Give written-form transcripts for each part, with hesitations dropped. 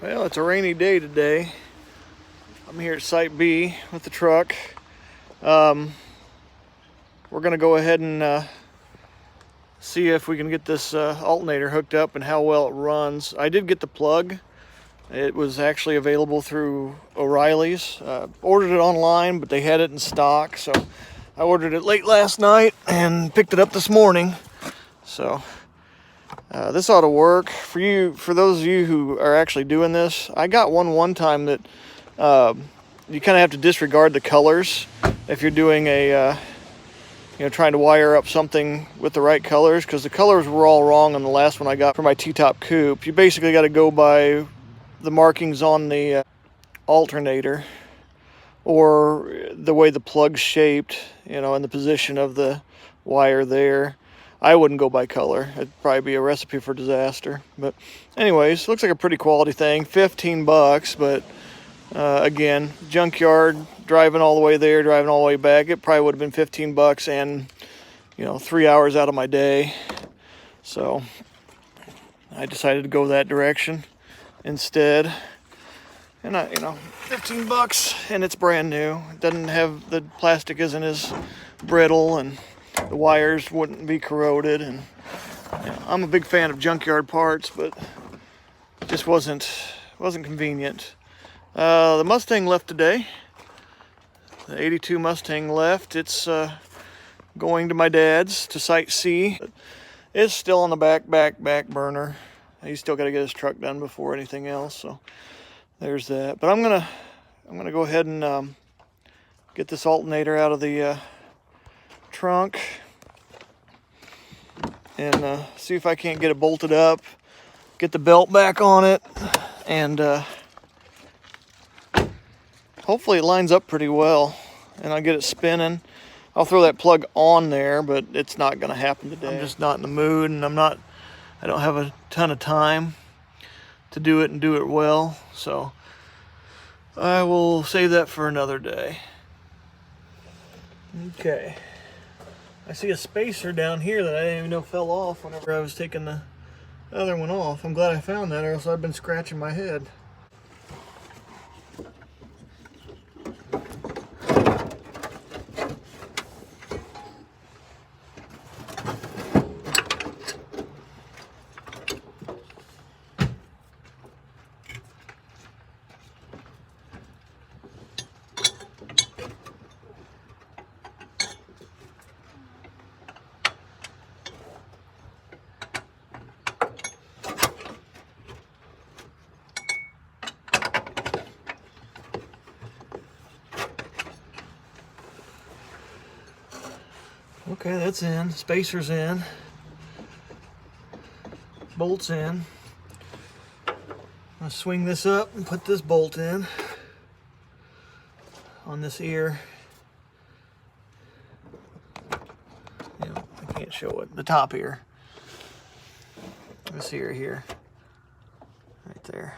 Well, it's a rainy day today. I'm here at Site B with the truck. We're gonna go ahead and see if we can get this alternator hooked up and how well it runs. I did get the plug. It was actually available through O'Reilly's. Ordered it online, but they had it in stock, so I ordered it late last night and picked it up this morning. So this ought to work for you. For those of you who are actually doing this, I got one time that you kind of have to disregard the colors if you're doing a trying to wire up something with the right colors, because the colors were all wrong on the last one I got for my T-top coupe. You basically got to go by the markings on the alternator or the way the plug's shaped, and the position of the wire there. I wouldn't go by color. It'd probably be a recipe for disaster. But anyways, looks like a pretty quality thing. 15 bucks, but again, junkyard, driving all the way there, driving all the way back, it probably would have been 15 bucks and 3 hours out of my day. So I decided to go that direction instead. And 15 bucks and it's brand new. It doesn't have, the plastic isn't as brittle and the wires wouldn't be corroded. And I'm a big fan of junkyard parts, but it just wasn't convenient. The Mustang left today. The 82 Mustang left. It's going to my dad's to Site C. It's still on the back burner. He's still got to get his truck done before anything else. So there's that. But I'm gonna go ahead and get this alternator out of the trunk and see if I can't get it bolted up, get the belt back on it, and hopefully it lines up pretty well and I'll get it spinning. I'll throw that plug on there, but it's not gonna happen today. I'm just not in the mood, and I don't have a ton of time to do it and do it well, so I will save that for another day. Okay, I see a spacer down here that I didn't even know fell off whenever I was taking the other one off. I'm glad I found that, or else I've been scratching my head. Okay, that's in. Spacer's in. Bolt's in. I'm gonna swing this up and put this bolt in on this ear. I can't show it. The top ear. This ear here. Right there.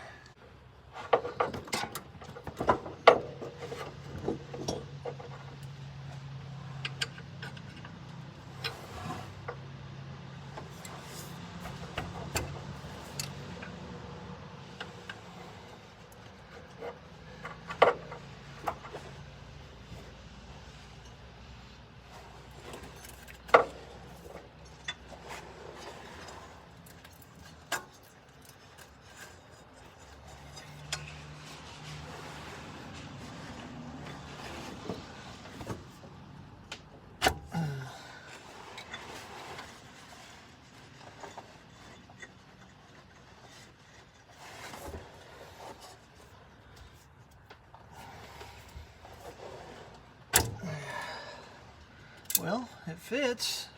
Well, it fits.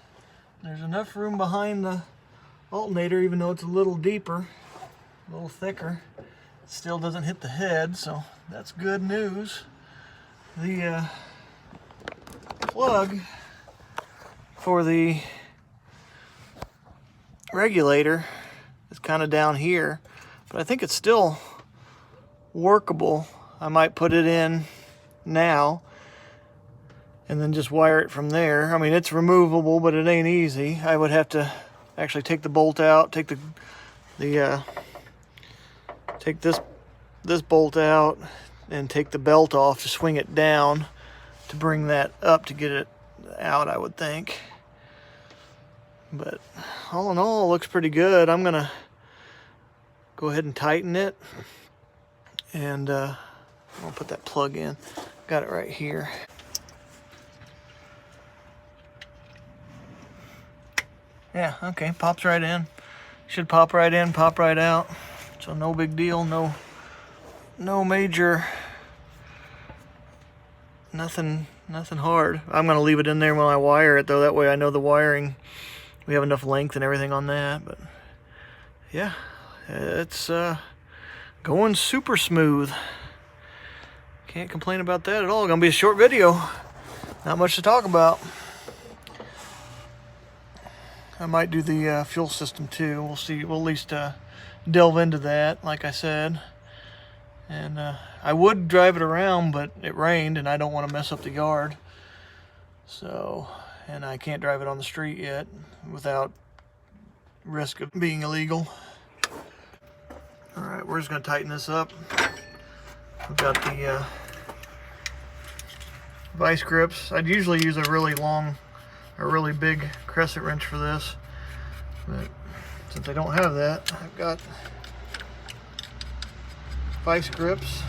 There's enough room behind the alternator, even though it's a little deeper, a little thicker. It still doesn't hit the head, so that's good news. The plug for the regulator is kind of down here, but I think it's still workable. I might put it in now and then just wire it from there. I mean, it's removable, but it ain't easy. I would have to actually take the bolt out, take take this this bolt out and take the belt off to swing it down to bring that up to get it out, I would think. But all in all, it looks pretty good. I'm gonna go ahead and tighten it, and I'll put that plug in. Got it right here. Yeah, okay, pops right in. Should pop right in, pop right out. So no big deal, no major, nothing hard. I'm gonna leave it in there when I wire it though, that way I know the wiring, we have enough length and everything on that. But yeah, it's going super smooth. Can't complain about that at all. Gonna be a short video, not much to talk about. I might do the fuel system too. We'll see. We'll at least delve into that, like I said. And I would drive it around, but it rained and I don't want to mess up the yard. So, and I can't drive it on the street yet without risk of being illegal. All right, we're just gonna tighten this up. We've got the vice grips. I'd usually use a really long, a really big crescent wrench for this, but since I don't have that, I've got vice grips.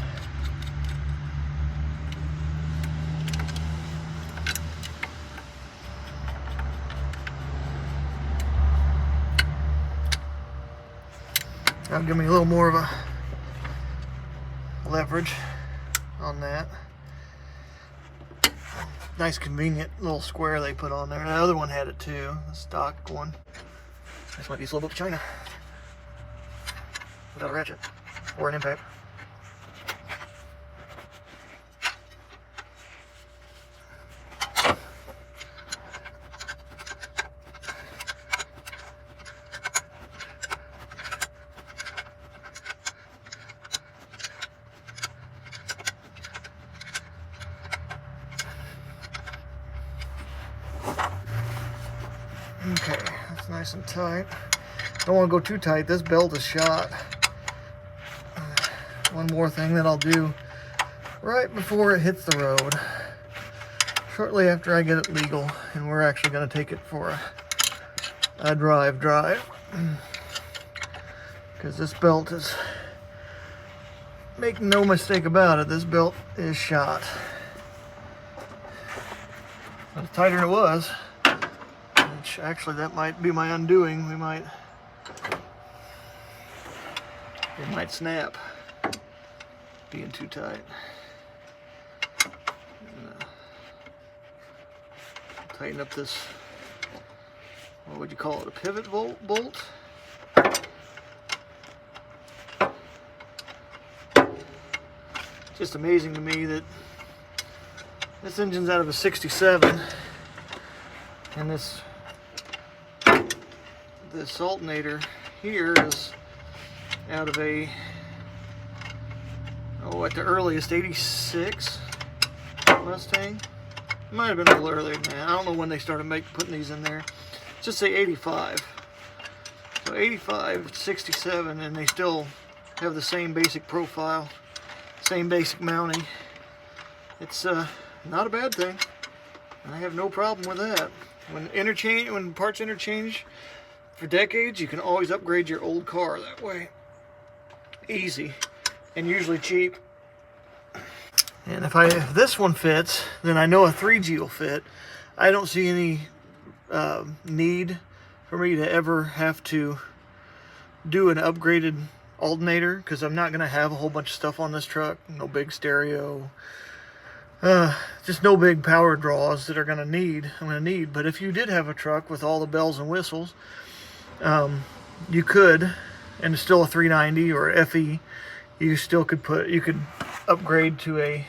That'll give me a little more of a leverage on that. Nice convenient little square they put on there. The other one had it too, the stock one. This might be a slow book China without a ratchet or an impact. Okay, that's nice and tight. Don't want to go too tight. This belt is shot. One more thing that I'll do right before it hits the road, shortly after I get it legal, and we're actually going to take it for a drive, because this belt is, make no mistake about it, this belt is shot. But it's tighter than it was. Actually, that might be my undoing. It might snap being too tight. Tighten up this, what would you call it, a pivot bolt? Just amazing to me that this engine's out of a 67 and this Alternator here is out of a, at the earliest 86 Mustang. It might have been a little earlier than that. I don't know when they started putting these in there. Let's just say 85. So 85, 67, and they still have the same basic profile, same basic mounting. It's not a bad thing. I have no problem with that. When parts interchange for decades, you can always upgrade your old car that way. Easy and usually cheap. And if this one fits, then I know a 3G will fit. I don't see any need for me to ever have to do an upgraded alternator, because I'm not going to have a whole bunch of stuff on this truck. No big stereo, just no big power draws that I'm going to need. But if you did have a truck with all the bells and whistles, you could, and it's still a 390 or FE, you could upgrade to a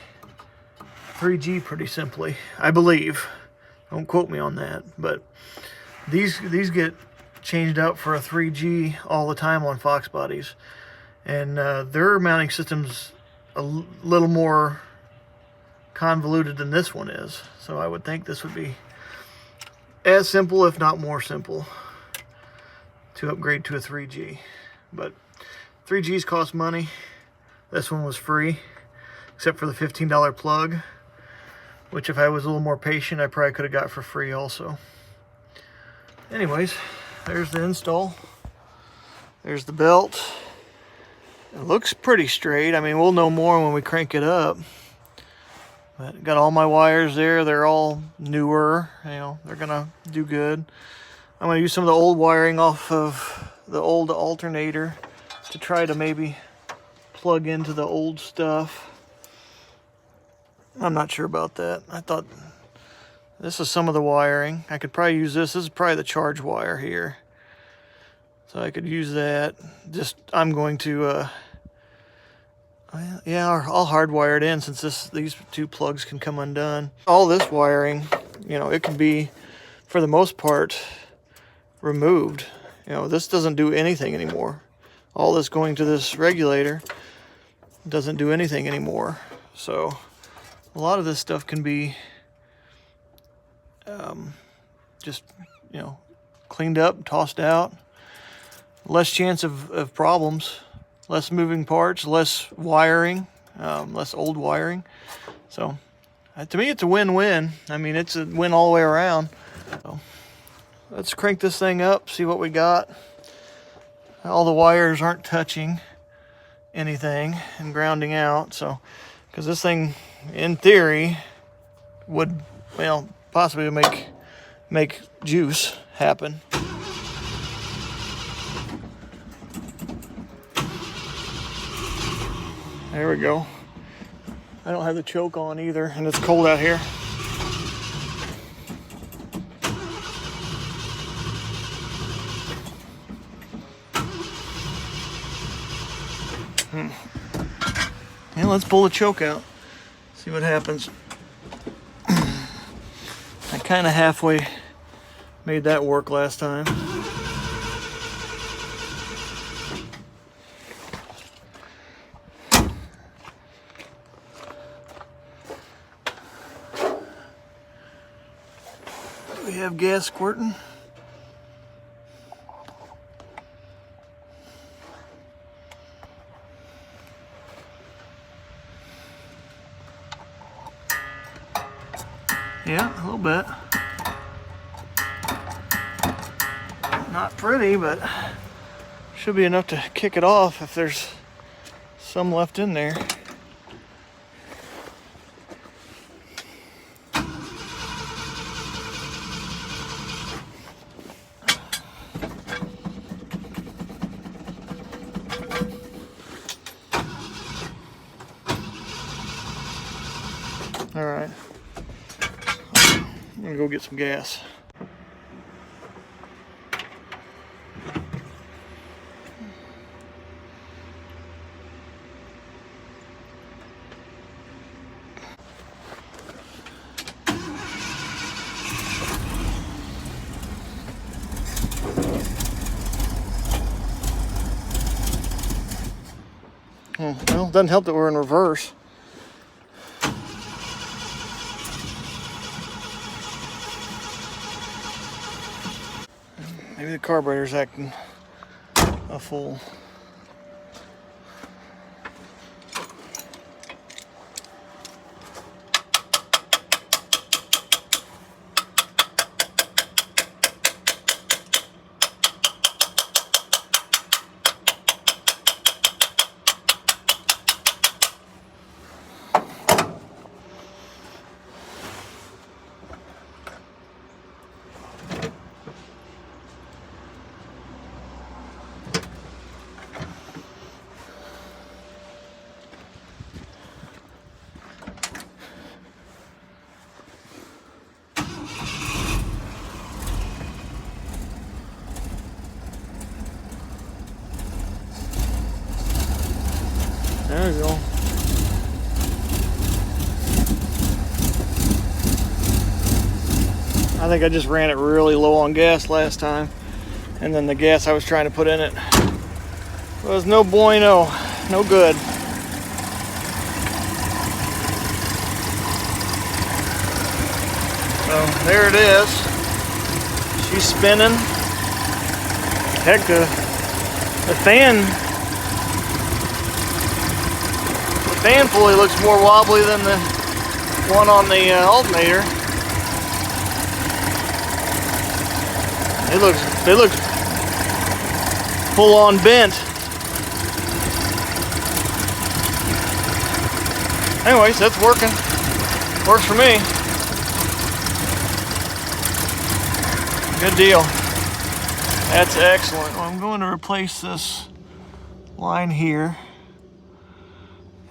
3G pretty simply, I believe. Don't quote me on that, but these get changed out for a 3G all the time on Fox bodies, and their mounting system's a little more convoluted than this one is. So I would think this would be as simple, if not more simple, to upgrade to a 3G. But 3Gs cost money. This one was free, except for the $15 plug, which if I was a little more patient, I probably could have got for free also. Anyways, there's the install. There's the belt. It looks pretty straight. I mean, we'll know more when we crank it up. But got all my wires there. They're all newer. You know, they're gonna do good. I'm gonna use some of the old wiring off of the old alternator to try to maybe plug into the old stuff. I'm not sure about that. I thought this is some of the wiring. I could probably use this. This is probably the charge wire here. So I could use that. Just, I'm going to, yeah, I'll hardwire it in since these two plugs can come undone. All this wiring, you know, it can be, for the most part, removed. You know, this doesn't do anything anymore. All this going to this regulator doesn't do anything anymore. So a lot of this stuff can be just, you know, cleaned up, tossed out. Less chance of problems, less moving parts, less wiring, less old wiring. So to me, it's a win-win. I mean, it's a win all the way around. So let's crank this thing up, see what we got. All the wires aren't touching anything and grounding out. So, because this thing, in theory, would, well, possibly make juice happen. There we go. I don't have the choke on either, and it's cold out here. Yeah, let's pull the choke out. See what happens. I kind of halfway made that work last time. We have gas squirting. Yeah, a little bit. Not pretty, but should be enough to kick it off if there's some left in there. All right. I'm gonna go get some gas. Oh, well, it doesn't help that we're in reverse. Maybe the carburetor's acting a fool. There we go. I think I just ran it really low on gas last time, and then the gas I was trying to put in it was no bueno, no good. So there it is. She's spinning. Heck, the fan fan pulley looks more wobbly than the one on the alternator. It looks full on bent. Anyways, that's working. Works for me. Good deal. That's excellent. Well, I'm going to replace this line here.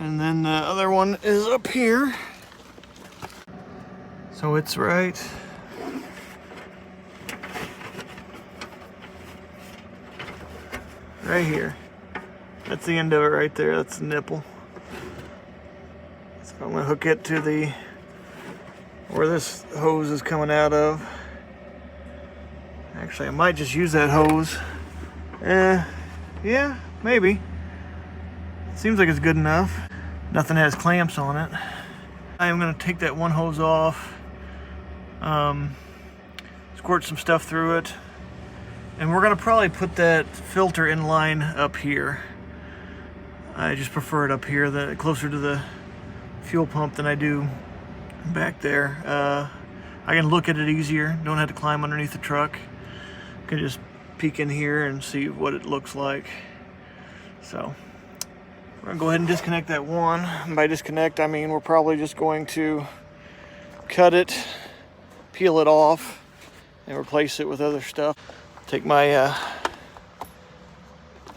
And then the other one is up here. So it's right here. That's the end of it right there. That's the nipple. So I'm gonna hook it to the where this hose is coming out of. Actually, I might just use that hose. Yeah, maybe. Seems like it's good enough. Nothing has clamps on it. I am gonna take that one hose off, squirt some stuff through it, and we're gonna probably put that filter in line up here. I just prefer it up here, closer to the fuel pump than I do back there. I can look at it easier, don't have to climb underneath the truck. I can just peek in here and see what it looks like. So we're gonna go ahead and disconnect that one. And by disconnect, I mean we're probably just going to cut it, peel it off, and replace it with other stuff. Take my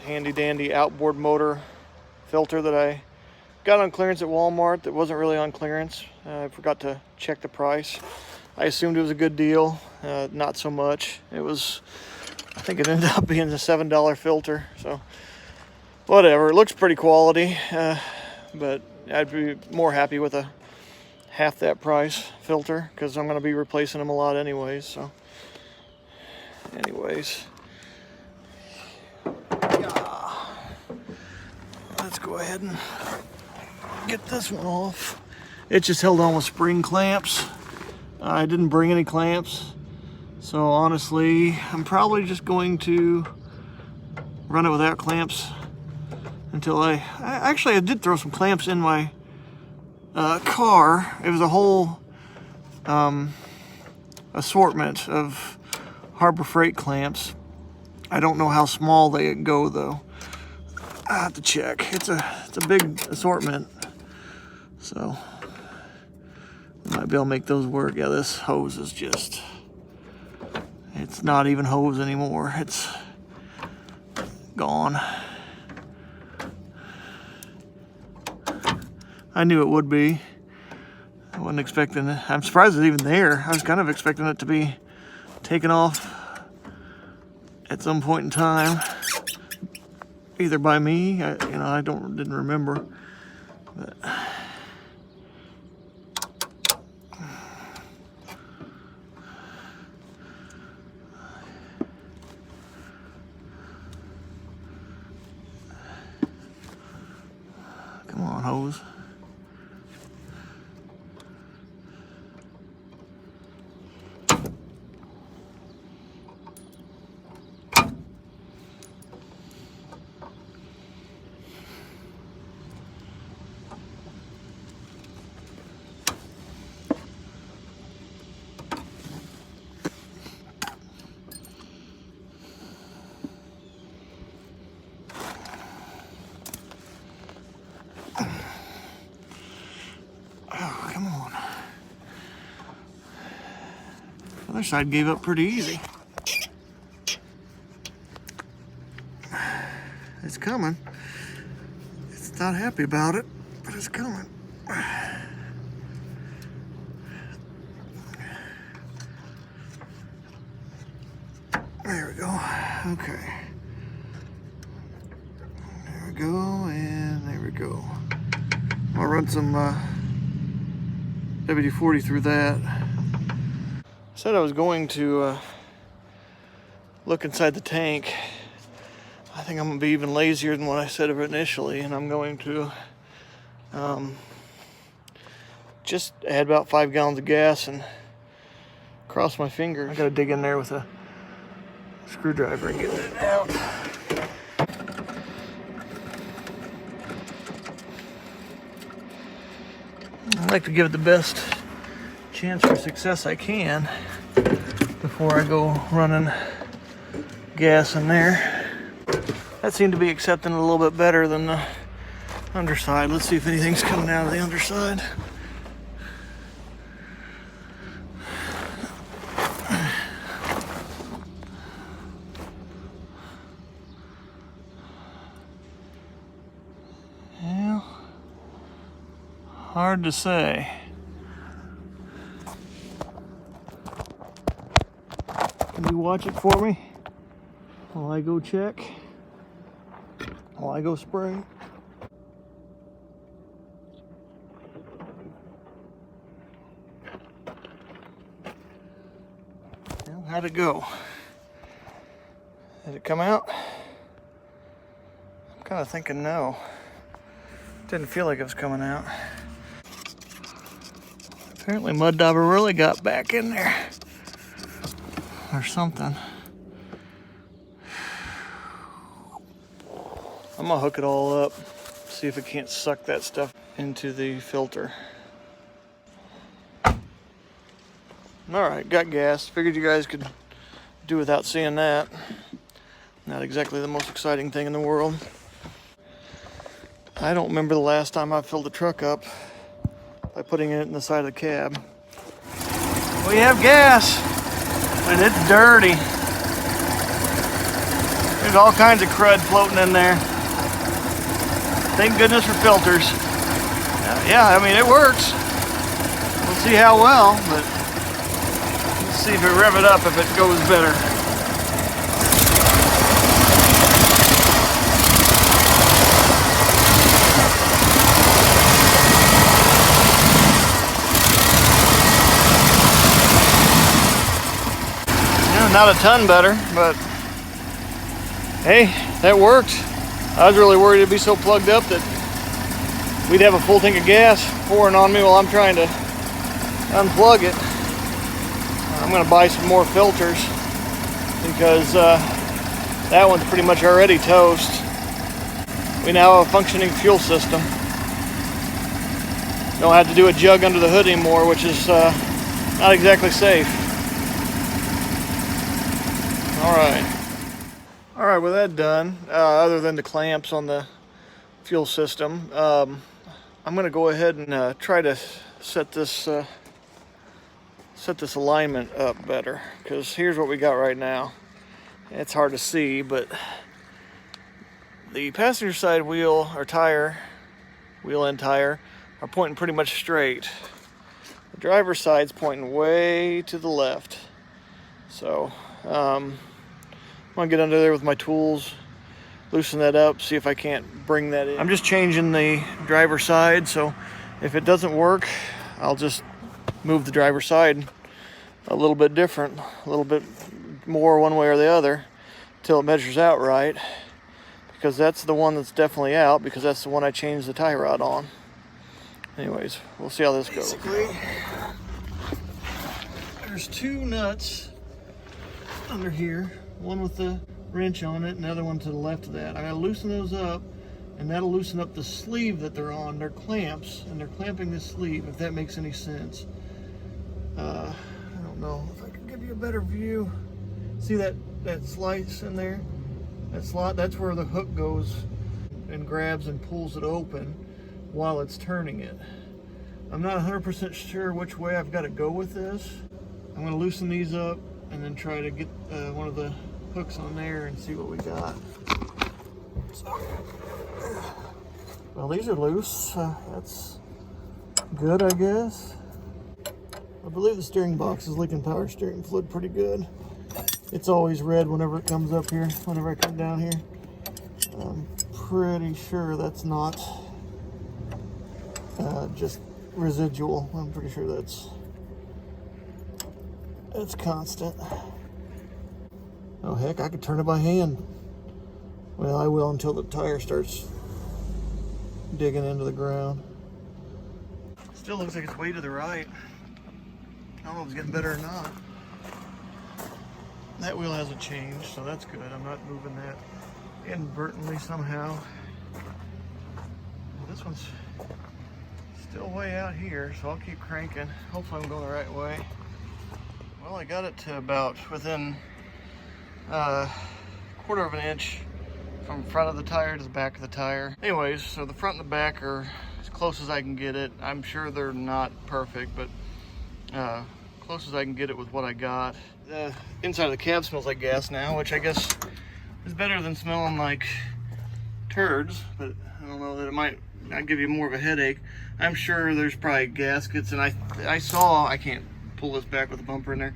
handy dandy outboard motor filter that I got on clearance at Walmart that wasn't really on clearance. I forgot to check the price. I assumed it was a good deal. Not so much. It was, I think it ended up being a $7 filter. So whatever, it looks pretty quality, but I'd be more happy with a half that price filter because I'm going to be replacing them a lot anyways. So anyways, yeah. Let's go ahead and get this one off. It just held on with spring clamps. I didn't bring any clamps, so honestly I'm probably just going to run it without clamps until I did throw some clamps in my car. It was a whole assortment of Harbor Freight clamps. I don't know how small they go though. I have to check. It's a big assortment, so might be able to make those work. Yeah, this hose is just, it's not even hose anymore. It's gone. I knew it would be. I wasn't expecting it. I'm surprised it's even there. I was kind of expecting it to be taken off at some point in time, either by me. I didn't remember. But come on, hose. Oh, come on. The other side gave up pretty easy. It's coming. It's not happy about it, but it's coming. There we go. Okay. There we go, and there we go. I'll run some WD-40 through that. I said I was going to look inside the tank. I think I'm gonna be even lazier than what I said initially, and I'm going to just add about 5 gallons of gas and cross my fingers. I gotta dig in there with a screwdriver and get it out. I like to give it the best chance for success I can before I go running gas in there. That seemed to be accepting a little bit better than the underside. Let's see if anything's coming out of the underside. Yeah, hard to say. Can you watch it for me while I go check? While I go spray? Well, how'd it go? Did it come out? I'm kind of thinking no. Didn't feel like it was coming out. Apparently Mud Dauber really got back in there. Or something. I'm gonna hook it all up, see if it can't suck that stuff into the filter. All right, got gas. Figured you guys could do without seeing that. Not exactly the most exciting thing in the world. I don't remember the last time I filled the truck up by putting it in the side of the cab. We have gas, and it's dirty. There's all kinds of crud floating in there. Thank goodness for filters. Yeah, I mean, it works. We'll see how well, but let's see if we rev it up if it goes better. Not a ton better, but hey, that worked. I was really worried it'd be so plugged up that we'd have a full tank of gas pouring on me while I'm trying to unplug it. I'm gonna buy some more filters because that one's pretty much already toast. We now have a functioning fuel system. Don't have to do a jug under the hood anymore, which is not exactly safe. All right, with that done, other than the clamps on the fuel system, I'm going to go ahead and try to set this alignment up better, because here's what we got right now. It's hard to see, but the passenger side wheel or tire, wheel and tire, are pointing pretty much straight. The driver's side's pointing way to the left. So I'm gonna get under there with my tools, loosen that up, see if I can't bring that in. I'm just changing the driver's side, so if it doesn't work, I'll just move the driver's side a little bit different, a little bit more one way or the other, till it measures out right, because that's the one that's definitely out, because that's the one I changed the tie rod on. Anyways, we'll see how this goes. Basically, there's two nuts under here. One with the wrench on it, and the other one to the left of that. I gotta loosen those up, and that'll loosen up the sleeve that they're on. They're clamps, and they're clamping this sleeve, if that makes any sense. I don't know if I can give you a better view. See that slice in there? That slot, that's where the hook goes and grabs and pulls it open while it's turning it. I'm not 100% sure which way I've got to go with this. I'm gonna loosen these up and then try to get one of the hooks on there and see what we got. So, well, these are loose. That's good, I guess. I believe the steering box is leaking power steering fluid pretty good. It's always red whenever it comes up here, whenever I come down here. I'm pretty sure that's not just residual. I'm pretty sure that's constant. Oh heck, I could turn it by hand. Well, I will until the tire starts digging into the ground. Still looks like it's way to the right. I don't know if it's getting better or not. That wheel hasn't changed, so that's good. I'm not moving that inadvertently somehow. Well, this one's Still way out here, so I'll keep cranking. Hopefully I'm going the right way. Well, I got it to about within a quarter of an inch from the front of the tire to the back of the tire. Anyways, so the front and the back are as close as I can get it. I'm sure they're not perfect, but close as I can get it with what I got. The inside of the cab smells like gas now, which I guess is better than smelling like turds, but I don't know that it might not give you more of a headache. I'm sure there's probably gaskets, and I saw, I can't pull this back with the bumper in there,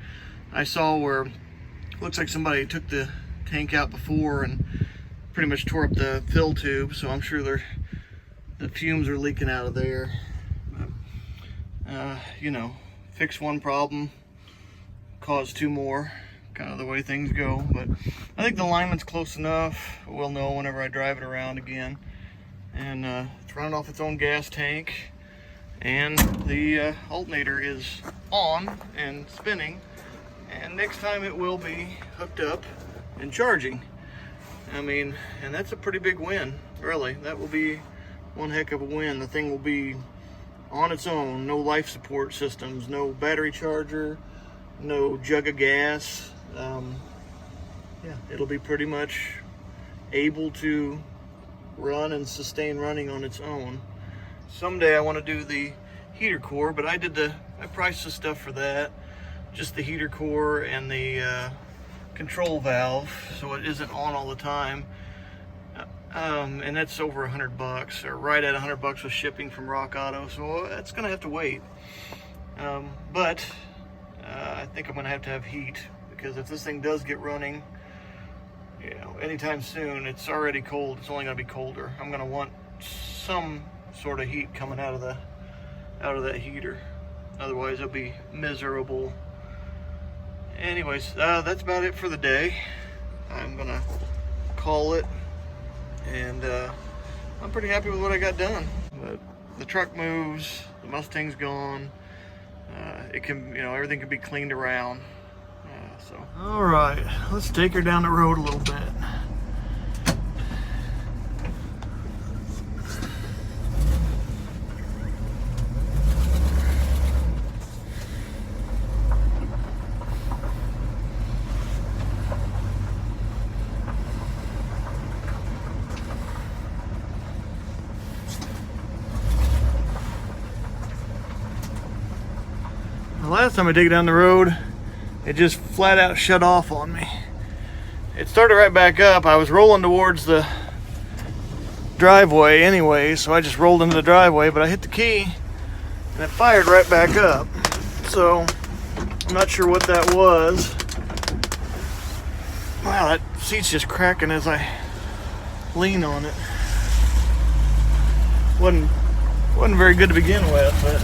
I saw where it looks like somebody took the tank out before and pretty much tore up the fill tube, so I'm sure the fumes are leaking out of there. But, you know, fix one problem, cause two more, kind of the way things go. But I think the alignment's close enough. We'll know whenever I drive it around again. And it's running off its own gas tank, and the alternator is on and spinning, and next time it will be hooked up and charging. I mean, and that's a pretty big win, really. That will be one heck of a win. The thing will be on its own, no life support systems, no battery charger, no jug of gas. Yeah, it'll be pretty much able to run and sustain running on its own. Someday I want to do the heater core, but I priced the stuff for that, just the heater core and the control valve, so it isn't on all the time. And that's over $100, or right at $100 with shipping from Rock Auto, so that's gonna have to wait. But I think I'm gonna have to have heat, because if this thing does get running, you know, anytime soon, it's already cold, it's only gonna be colder. I'm gonna want some sort of heat coming out of that heater. Otherwise it'll be miserable. Anyways, that's about it for the day. I'm gonna call it, and I'm pretty happy with what I got done. But the truck moves, the Mustang's gone. It can, you know, everything can be cleaned around. So. All right, let's take her down the road a little bit. The last time I take it down the road, it just flat out shut off on me. It started right back up. I was rolling towards the driveway anyway, so I just rolled into the driveway, but I hit the key and it fired right back up. So I'm not sure what that was. Wow, that seat's just cracking as I lean on it. Wasn't very good to begin with, but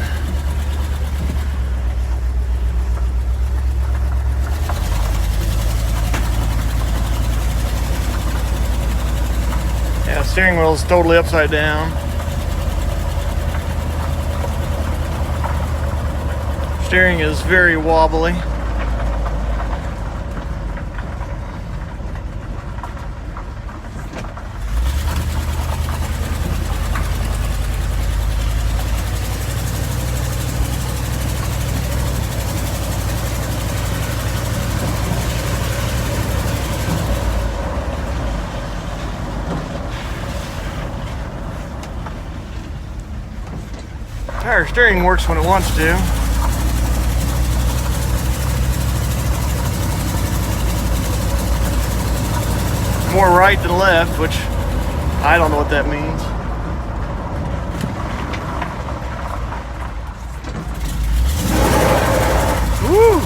yeah, steering wheel is totally upside down. Steering is very wobbly. Power steering works when it wants to. More right than left, which I don't know what that means. Woo!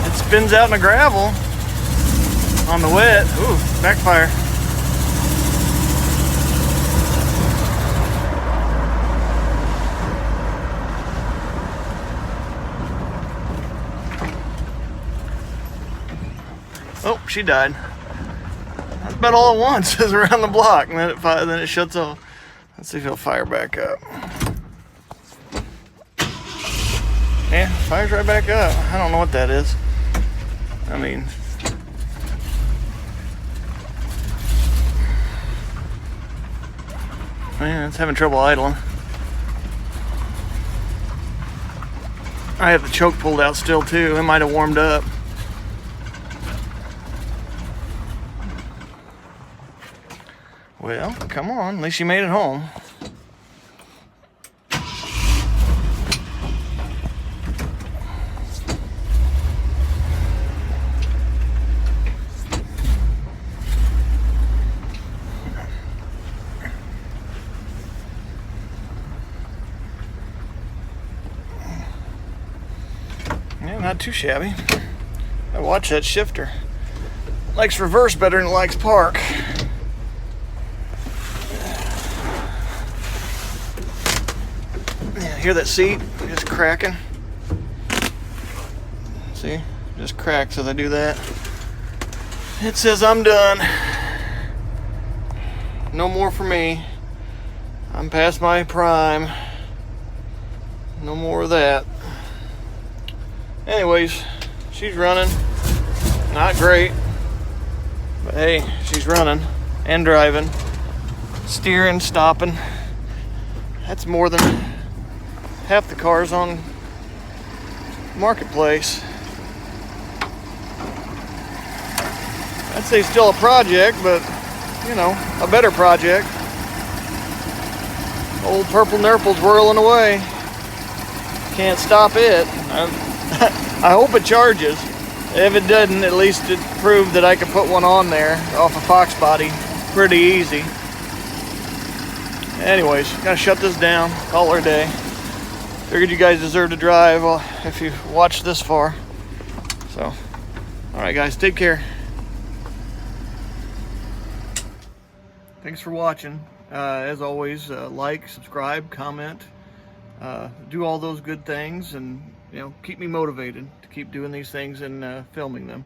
It spins out in the gravel on the wet. Ooh, backfire. Oh, she died. That's about all it wants is around the block, and then it shuts off. Let's see if it'll fire back up. Yeah, fires right back up. I don't know what that is. I mean, man, it's having trouble idling. I have the choke pulled out still too. It might have warmed up. Well, come on, at least you made it home. Yeah, not too shabby. I watch that shifter. Likes reverse better than it likes park. Yeah, hear that seat just cracking? See, just cracks as I do that. It says I'm done. No more for me. I'm past my prime. No more of that. Anyways, she's running. Not great, but hey, she's running and driving, steering, stopping. That's more than half the cars on Marketplace. I'd say still a project, but you know, a better project. Old purple Nurple's whirling away. Can't stop it. I hope it charges. If it doesn't, at least it proved that I could put one on there off a Fox body pretty easy. Anyways, gotta shut this down, call her a day. Figured you guys deserve to drive if you watched this far. So, alright guys, take care. Thanks for watching. As always, like, subscribe, comment, do all those good things, and you know, keep me motivated to keep doing these things and filming them.